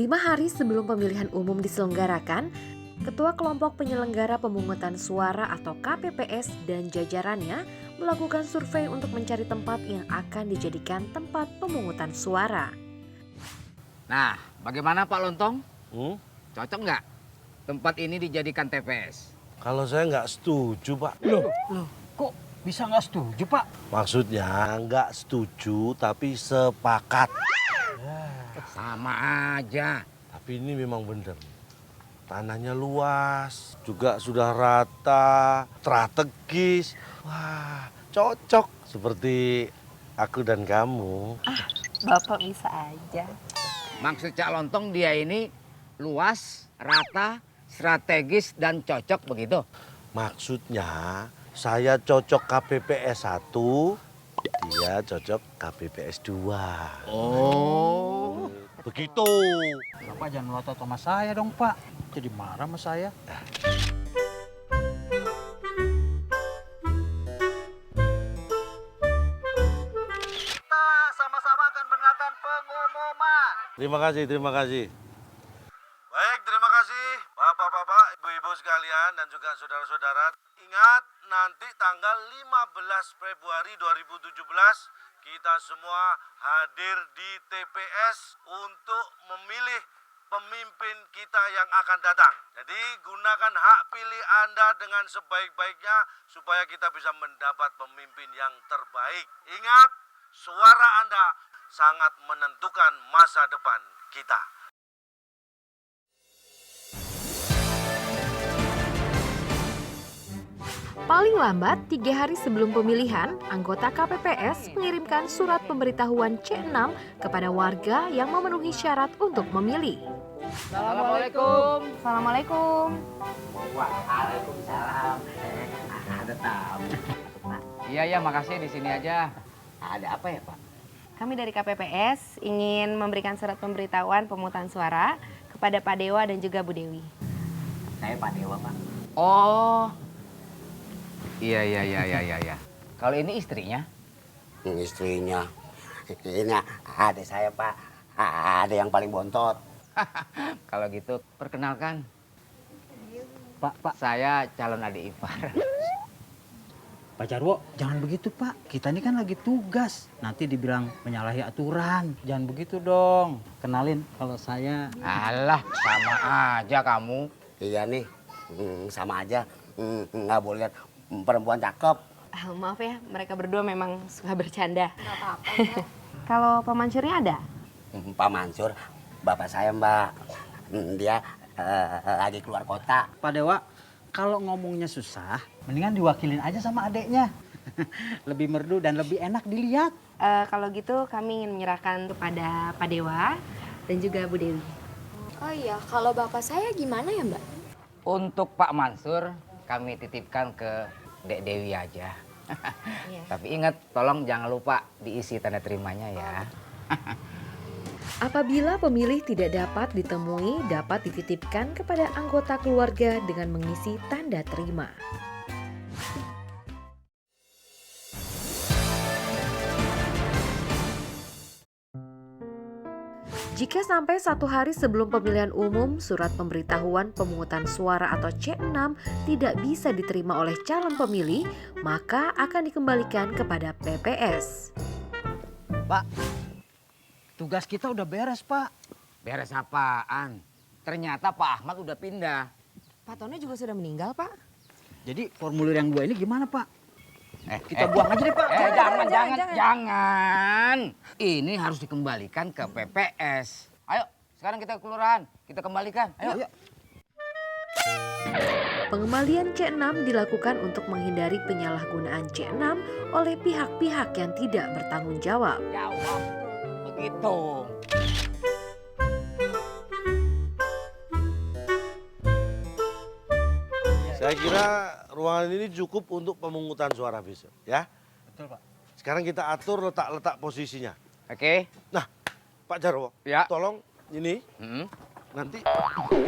5 hari sebelum pemilihan umum diselenggarakan, Ketua Kelompok Penyelenggara Pemungutan Suara atau KPPS dan jajarannya melakukan survei untuk mencari tempat yang akan dijadikan tempat pemungutan suara. Nah, bagaimana Pak Lontong? Hmm? Cocok nggak tempat ini dijadikan TPS? Kalau saya nggak setuju, Pak. Loh, kok bisa nggak setuju, Pak? Maksudnya nggak setuju, tapi sepakat. Sama aja. Tapi ini memang bener. Tanahnya luas, juga sudah rata, strategis. Wah, cocok. Seperti aku dan kamu. Bapak bisa aja. Maksud Cak Lontong dia ini luas, rata, strategis, dan cocok begitu? Maksudnya saya cocok KPPS 1, dia cocok KPPS 2. Oh. Begitu. Bapak jangan melotot sama saya dong, Pak. Jadi marah sama saya. Kita sama-sama akan mendengarkan pengumuman. Terima kasih. Baik, terima kasih Bapak-bapak, Ibu-ibu sekalian dan juga saudara-saudara. Ingat, nanti tanggal 15 Februari 2017 kita semua hadir di TPS untuk memilih pemimpin kita yang akan datang. Jadi gunakan hak pilih Anda dengan sebaik-baiknya supaya kita bisa mendapat pemimpin yang terbaik. Ingat, suara Anda sangat menentukan masa depan kita. Paling lambat 3 hari sebelum pemilihan, anggota KPPS mengirimkan surat pemberitahuan C6 kepada warga yang memenuhi syarat untuk memilih. Assalamualaikum. Assalamualaikum. Waalaikumsalam. Ada tamu. Iya, makasih di sini aja. Ada apa ya, Pak? Kami dari KPPS ingin memberikan surat pemberitahuan pemungutan suara kepada Pak Dewa dan juga Bu Dewi. Saya Pak Dewa, Pak. Oh. Iya. Kalau ini istrinya? Istrinya. Ini adik saya, Pak. Ada yang paling bontot. Kalau gitu, perkenalkan. Pak. Saya calon adik ipar. Pak Jarwo, jangan begitu, Pak. Kita ini kan lagi tugas. Nanti dibilang menyalahi aturan. Jangan begitu dong. Kenalin kalau saya... Alah, sama aja kamu. Iya nih, sama aja. Nggak boleh lihat perempuan cakep. Maaf ya, mereka berdua memang suka bercanda. Nggak apa-apa. Kalau Pak Mansurnya ada? Pak Mansur, bapak saya, Mbak. Dia lagi keluar kota. Pak Dewa, kalau ngomongnya susah, mendingan diwakilin aja sama adeknya. Lebih merdu dan lebih enak dilihat. Kalau gitu kami ingin menyerahkan kepada Pak Dewa dan juga Bu Dewi. Oh iya, kalau bapak saya gimana ya Mbak? Untuk Pak Mansur, kami titipkan ke Dek Dewi aja. Iya. Tapi ingat, tolong jangan lupa diisi tanda terimanya ya. Apabila pemilih tidak dapat ditemui, dapat dititipkan kepada anggota keluarga dengan mengisi tanda terima. Jika sampai 1 hari sebelum pemilihan umum, surat pemberitahuan pemungutan suara atau C6 tidak bisa diterima oleh calon pemilih, maka akan dikembalikan kepada PPS. Pak, tugas kita udah beres, Pak. Beres apaan? Ternyata Pak Ahmad udah pindah. Pak Tono juga sudah meninggal, Pak. Jadi formulir yang 2 ini gimana, Pak? Kita buang aja deh, Pak. Jangan. Ini harus dikembalikan ke PPS. Ayo, sekarang kita ke kelurahan. Kita kembalikan. Ayo. Pengembalian C6 dilakukan untuk menghindari penyalahgunaan C6 oleh pihak-pihak yang tidak bertanggung jawab. Jawab. Begitu. Saya kira ruangan ini cukup untuk pemungutan suara besok, ya. Betul, Pak. Sekarang kita atur letak-letak posisinya. Oke. Nah, Pak Jarwo, Ya. tolong ini Hmm. nanti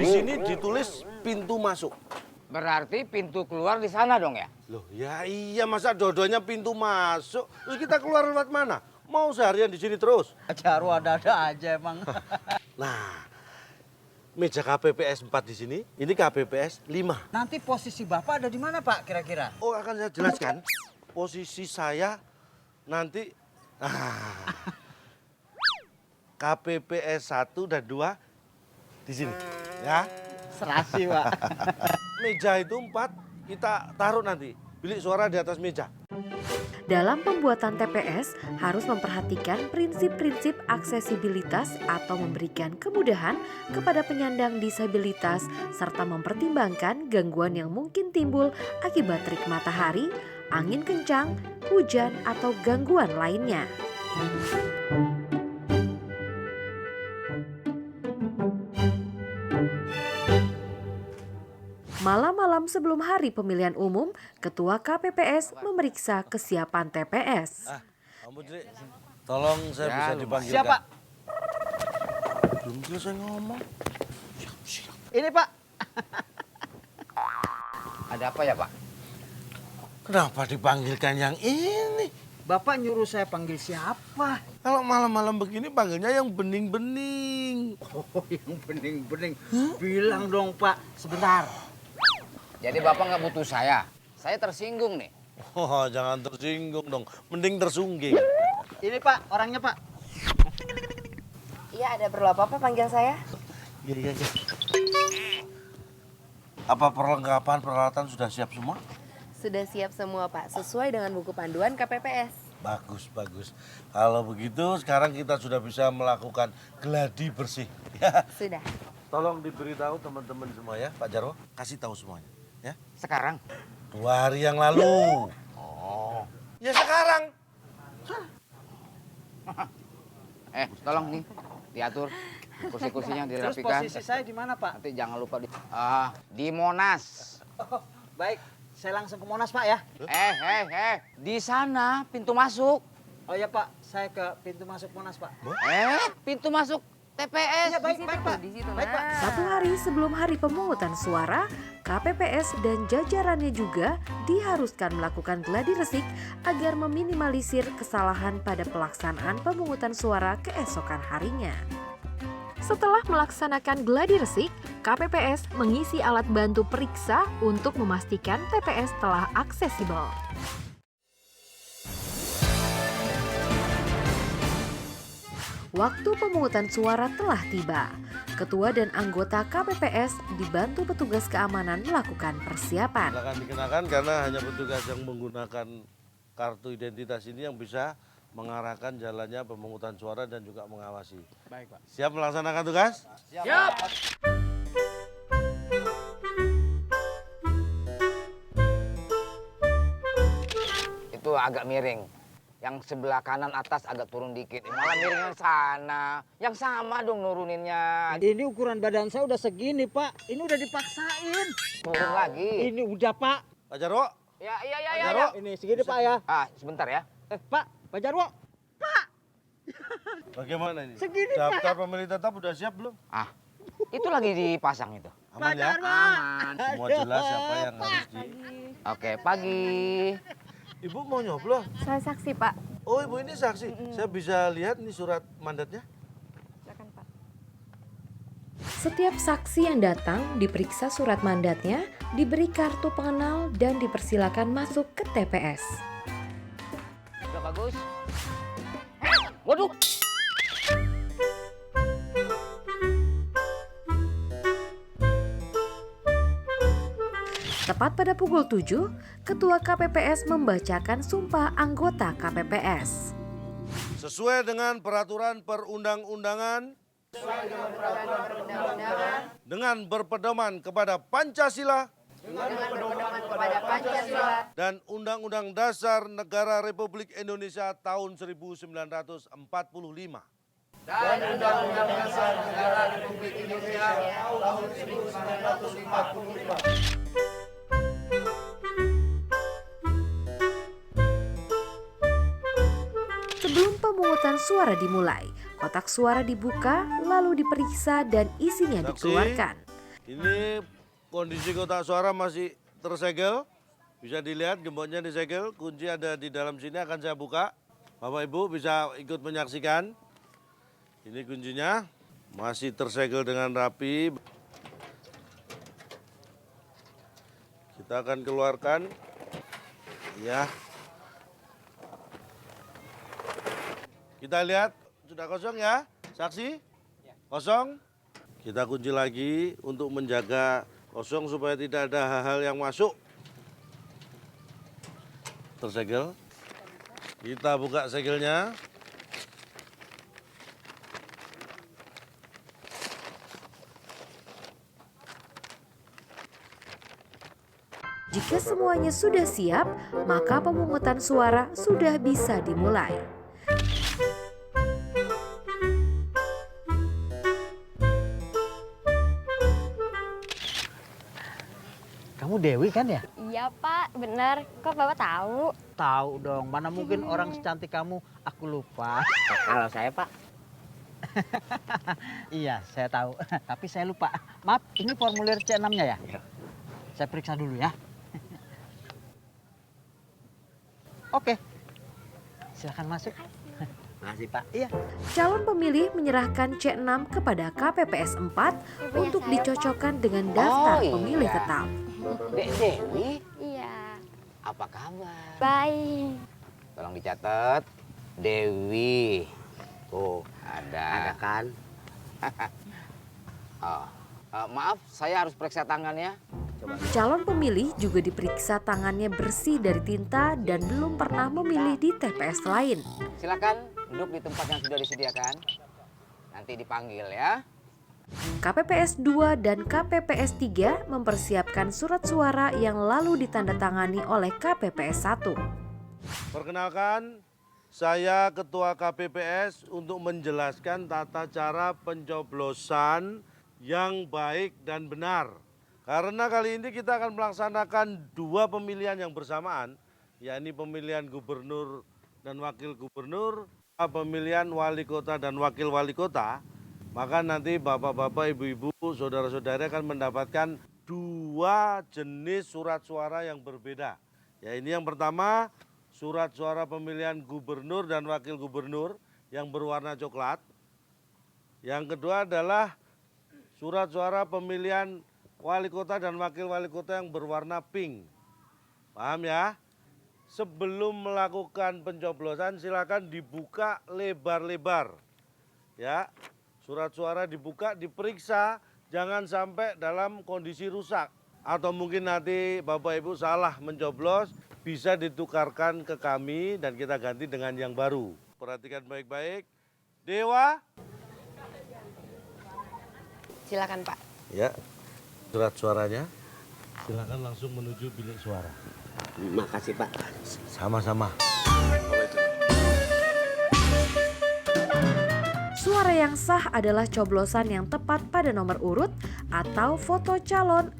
di sini ditulis pintu masuk. Berarti pintu keluar di sana dong ya? Loh, ya iya, masa dua-duanya pintu masuk. Terus kita keluar lewat mana? Mau seharian di sini terus? Jarwo ada-ada aja emang. Nah, meja KPPS 4 di sini, ini KPPS 5. Nanti posisi Bapak ada di mana Pak kira-kira? Oh, akan saya jelaskan. Posisi saya nanti KPPS 1 dan 2 di sini. Ya. Serasi Pak. Meja itu 4 kita taruh nanti. Bilik suara di atas meja. Dalam pembuatan TPS harus memperhatikan prinsip-prinsip aksesibilitas atau memberikan kemudahan kepada penyandang disabilitas serta mempertimbangkan gangguan yang mungkin timbul akibat terik matahari, angin kencang, hujan, atau gangguan lainnya. Malam-malam sebelum hari pemilihan umum, Ketua KPPS memeriksa kesiapan TPS. Kamu Dri, tolong saya Ya, bisa lumayan. dipanggilkan. Siap Pak. Belum selesai ngomong. Ini Pak. Ada apa ya Pak? Kenapa dipanggilkan yang ini? Bapak nyuruh saya panggil siapa? Kalau malam-malam begini panggilnya yang bening-bening. Oh, yang bening-bening. Bilang dong Pak, sebentar. Jadi Bapak nggak butuh saya. Saya tersinggung nih. Oh, jangan tersinggung dong. Mending tersungging. Ini Pak, orangnya Pak. Iya, ada perlu apa-apa panggil saya? Iya. Apa perlengkapan peralatan sudah siap semua? Sudah siap semua Pak, sesuai dengan buku panduan KPPS. Bagus. Kalau begitu sekarang kita sudah bisa melakukan gladi bersih. Ya. Sudah. Tolong diberitahu teman-teman semua ya, Pak Jarwo. Kasih tahu semuanya. Ya. Sekarang? 2 hari yang lalu. Oh. Ya sekarang. Tolong nih diatur kursi-kursinya Terus dirapikan. posisi saya di mana Pak? Nanti jangan lupa di Monas. Oh, baik, saya langsung ke Monas Pak ya. Di sana pintu masuk. Oh ya Pak, saya ke pintu masuk Monas Pak. Pintu masuk TPS. Iya baik Pak. Di situ. Baik, Pak. Satu hari sebelum hari pemungutan suara, KPPS dan jajarannya juga diharuskan melakukan gladi resik agar meminimalisir kesalahan pada pelaksanaan pemungutan suara keesokan harinya. Setelah melaksanakan gladi resik, KPPS mengisi alat bantu periksa untuk memastikan TPS telah aksesibel. Waktu pemungutan suara telah tiba. Ketua dan anggota KPPS dibantu petugas keamanan melakukan persiapan. Silakan dikenakan karena hanya petugas yang menggunakan kartu identitas ini yang bisa mengarahkan jalannya pemungutan suara dan juga mengawasi. Baik Pak. Siap melaksanakan tugas? Siap. Itu agak miring. Yang sebelah kanan atas agak turun dikit. Malah miring yang sana. Yang sama dong nuruninnya. Ini ukuran badan saya udah segini Pak. Ini udah dipaksain. Turun lagi. Ini udah Pak. Pak Jarwo, Ya. Jarwo. Ini segini Pak ya. Sebentar ya. Pak Jarwo. Bagaimana ini? Segini, Daftar pemilih tetap udah siap belum? Itu lagi dipasang itu. Aman ya? Aman. Semua jelas siapa yang harus di... Oke, pagi. Ibu mau nyoblos? Saya saksi Pak. Oh, Ibu ini saksi. Saya bisa lihat nih surat mandatnya? Silakan Pak. Setiap saksi yang datang diperiksa surat mandatnya, diberi kartu pengenal dan dipersilakan masuk ke TPS. Udah bagus. Waduh. Tepat pada pukul 7, Ketua KPPS membacakan sumpah anggota KPPS. Sesuai dengan peraturan perundang-undangan. Dengan berpedoman kepada Pancasila. Dan Undang-Undang Dasar Negara Republik Indonesia tahun 1945. Sebelum pemungutan suara dimulai, kotak suara dibuka lalu diperiksa dan isinya Saksi. dikeluarkan. Ini kondisi kotak suara masih tersegel. Bisa dilihat gemboknya disegel, kunci ada di dalam sini akan saya buka. Bapak Ibu bisa ikut menyaksikan. Ini kuncinya. Masih tersegel dengan rapi. Kita akan keluarkan. Ya. Kita lihat sudah kosong ya, saksi? Kosong. Kita kunci lagi untuk menjaga kosong supaya tidak ada hal-hal yang masuk. Tersegel. Kita buka segelnya. Jika semuanya sudah siap, maka pemungutan suara sudah bisa dimulai. Kamu Dewi kan ya? Iya Pak, benar. Kok Bapak tahu? Tahu dong, mana mungkin orang secantik kamu aku lupa. Kalau saya Pak, Iya, saya tahu. Tapi saya lupa. Maaf, ini formulir C6-nya ya? Iya. Saya periksa dulu ya. Oke. Silakan masuk. makasih Pak. Iya. Calon pemilih menyerahkan C6 kepada KPPS 4 untuk dicocokkan dengan daftar Oh, iya. pemilih tetap. Dek Dewi, Iya. apa kabar? Baik. Tolong dicatat. Dewi. Tuh, Ada ada. kan? Oh. Maaf, saya harus periksa tangannya. Calon pemilih juga diperiksa tangannya bersih dari tinta dan belum pernah memilih di TPS lain. Silakan duduk di tempat yang sudah disediakan. Nanti dipanggil ya. KPPS 2 dan KPPS 3 mempersiapkan surat suara yang lalu ditandatangani oleh KPPS 1. Perkenalkan, saya Ketua KPPS untuk menjelaskan tata cara pencoblosan yang baik dan benar. Karena kali ini kita akan melaksanakan 2 pemilihan yang bersamaan, yakni pemilihan gubernur dan wakil gubernur, pemilihan wali kota dan wakil wali kota. Maka nanti bapak-bapak, ibu-ibu, saudara-saudara akan mendapatkan 2 jenis surat suara yang berbeda. Ya, ini yang pertama, surat suara pemilihan gubernur dan wakil gubernur yang berwarna coklat. Yang kedua adalah surat suara pemilihan wali kota dan wakil wali kota yang berwarna pink. Paham ya? Sebelum melakukan pencoblosan silakan dibuka lebar-lebar. Ya, surat suara dibuka, diperiksa, jangan sampai dalam kondisi rusak. Atau mungkin nanti Bapak Ibu salah mencoblos, bisa ditukarkan ke kami dan kita ganti dengan yang baru. Perhatikan baik-baik. Dewa. Silakan Pak. Ya, surat suaranya. Silakan langsung menuju bilik suara. Makasih Pak. Sama-sama. Suara yang sah adalah coblosan yang tepat pada nomor urut atau foto calon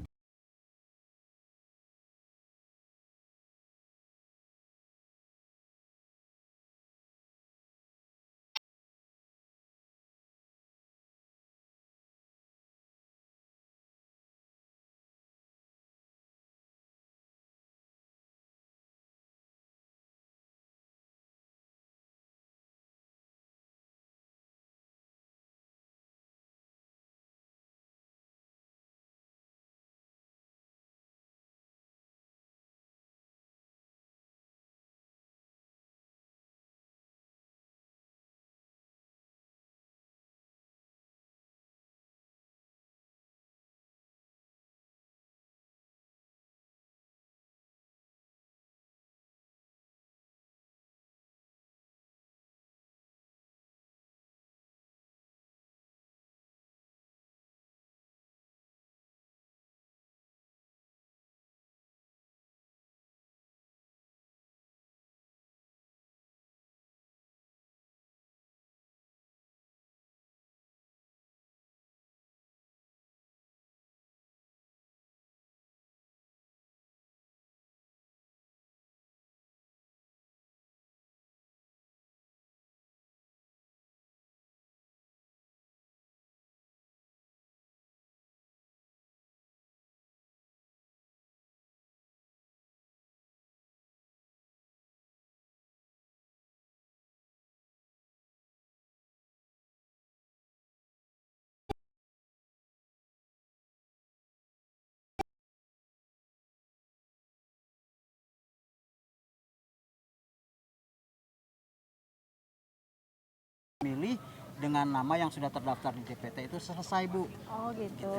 milih dengan nama yang sudah terdaftar di DPT itu selesai, Bu. Oh gitu.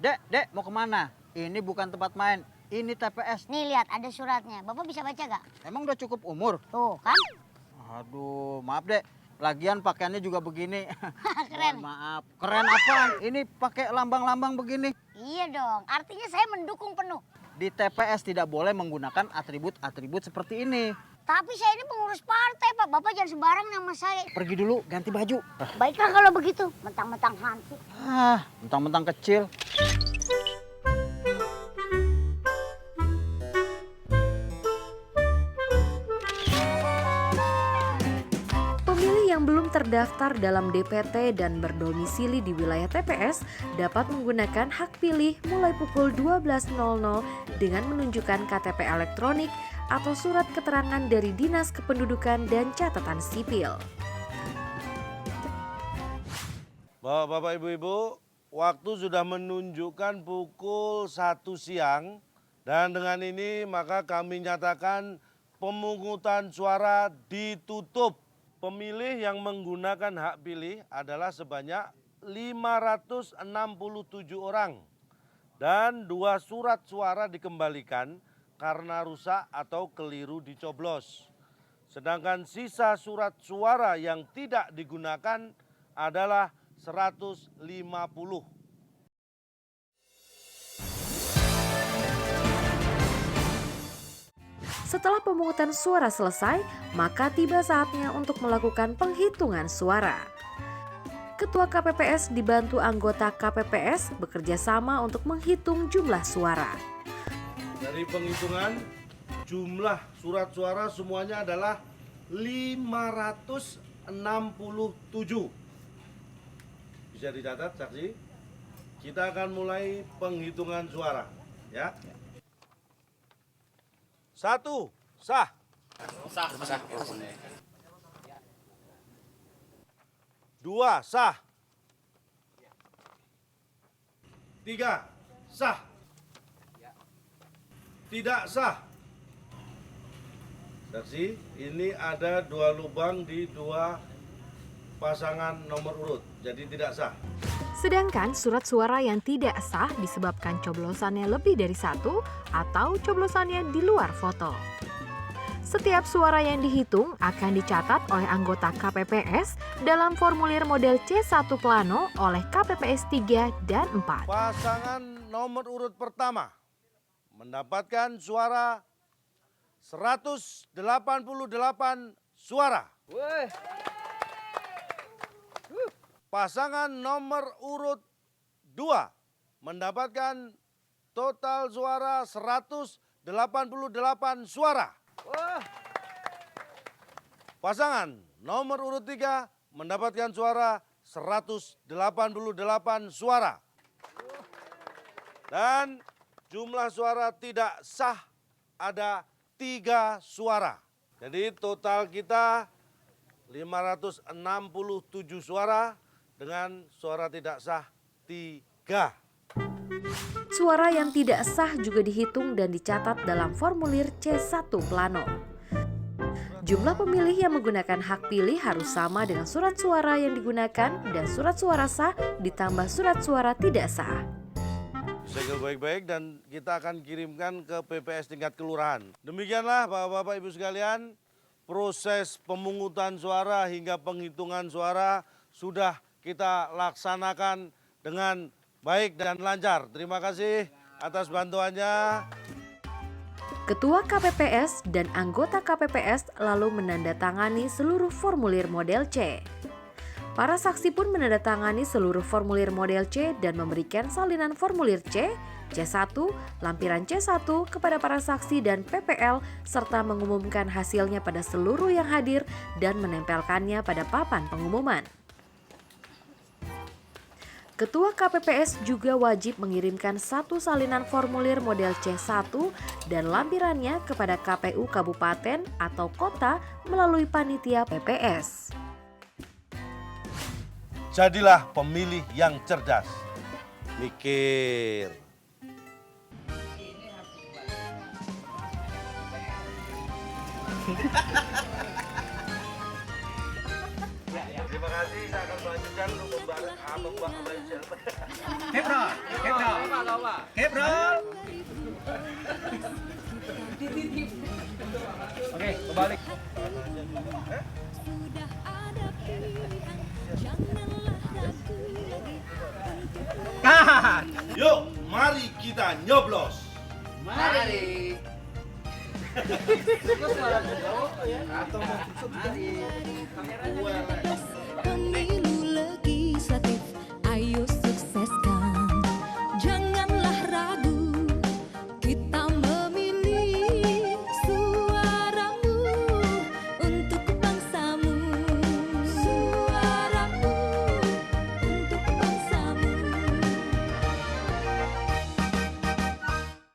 Dek, mau kemana? Ini bukan tempat main, ini TPS. Nih lihat ada suratnya. Bapak bisa baca gak? Emang udah cukup umur? Tuh kan? Aduh, maaf dek. Lagian pakaiannya juga begini. Keren. Mohon maaf. Keren apa? Ini pakai lambang-lambang begini. Iya dong. Artinya saya mendukung penuh. Di TPS tidak boleh menggunakan atribut-atribut seperti ini. Tapi saya ini pengurus partai, Pak. Bapak jangan sembarang nama saya. Pergi dulu, ganti baju. Baiklah kalau begitu. Mentang-mentang hantu. Mentang-mentang kecil. Pemilih yang belum terdaftar dalam DPT dan berdomisili di wilayah TPS dapat menggunakan hak pilih mulai pukul 12.00 dengan menunjukkan KTP elektronik atau surat keterangan dari Dinas Kependudukan dan Catatan Sipil. Bapak-bapak, ibu-ibu, waktu sudah menunjukkan pukul 1 siang dan dengan ini maka kami nyatakan pemungutan suara ditutup. Pemilih yang menggunakan hak pilih adalah sebanyak 567 orang dan 2 surat suara dikembalikan karena rusak atau keliru dicoblos. Sedangkan sisa surat suara yang tidak digunakan adalah 150. Setelah pemungutan suara selesai, maka tiba saatnya untuk melakukan penghitungan suara. Ketua KPPS dibantu anggota KPPS bekerja sama untuk menghitung jumlah suara. Dari penghitungan jumlah surat suara semuanya adalah 567. Bisa dicatat saksi? Kita akan mulai penghitungan suara, ya. 1, sah. Sah. 2, sah. 3, sah. Tidak sah. Saksi, ini ada 2 lubang di 2 pasangan nomor urut, jadi tidak sah. Sedangkan surat suara yang tidak sah disebabkan coblosannya lebih dari 1 atau coblosannya di luar foto. Setiap suara yang dihitung akan dicatat oleh anggota KPPS dalam formulir model C1 Plano oleh KPPS 3 dan 4. Pasangan nomor urut pertama mendapatkan suara 188 suara. Pasangan nomor urut 2 mendapatkan total suara 188 suara. Pasangan nomor urut 3 mendapatkan suara 188 suara. Dan jumlah suara tidak sah ada 3 suara. Jadi total kita 567 suara dengan suara tidak sah 3. Suara yang tidak sah juga dihitung dan dicatat dalam formulir C1 Plano. Jumlah pemilih yang menggunakan hak pilih harus sama dengan surat suara yang digunakan dan surat suara sah ditambah surat suara tidak sah. Segel baik-baik dan kita akan kirimkan ke PPS tingkat kelurahan. Demikianlah Bapak-bapak Ibu sekalian, proses pemungutan suara hingga penghitungan suara sudah kita laksanakan dengan baik dan lancar. Terima kasih atas bantuannya. Ketua KPPS dan anggota KPPS lalu menandatangani seluruh formulir model C. Para saksi pun menandatangani seluruh formulir model C dan memberikan salinan formulir C, C1, lampiran C1 kepada para saksi dan PPL serta mengumumkan hasilnya pada seluruh yang hadir dan menempelkannya pada papan pengumuman. Ketua KPPS juga wajib mengirimkan 1 salinan formulir model C1 dan lampirannya kepada KPU Kabupaten atau Kota melalui panitia PPS. Jadilah pemilih yang cerdas. Mikir. Terima kasih, saya akan melanjutkan untuk membahas Kebrol, kebrol, kebrol. Oke, kebalik. Yuk, mari kita nyoblos. Mari. Pemilu